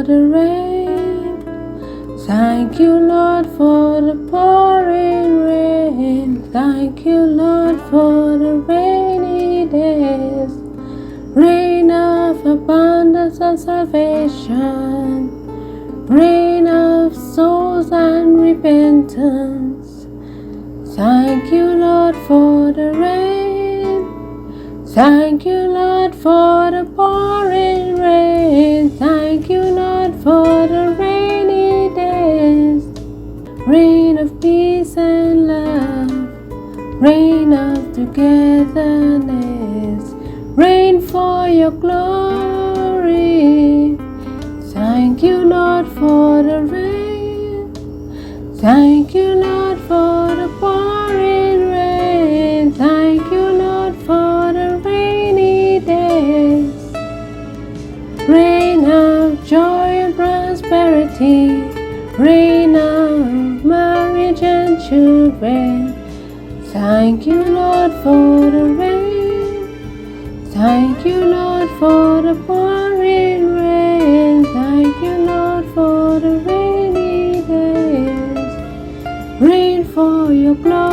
for the rain. Thank you, Lord, for the pouring rain. Thank you, Lord, for the rainy days. Rain of abundance and salvation. Rain of souls and repentance. Thank you, Lord, for the rain. Thank you, Lord, for the pouring rain. Thank you, Lord, for the rainy days. Rain of peace and love. Rain of togetherness. Rain for your glory. Thank you, Lord, for the rain. Thank you, Lord, for the pouring rain. Thank you, Lord, for the rainy days. Rain of joy and prosperity. Rain of marriage and children. Thank you, Lord, for the rain. Thank you, Lord, for the pouring rain. Thank you, Lord, for the rainy days. Rain for your glory.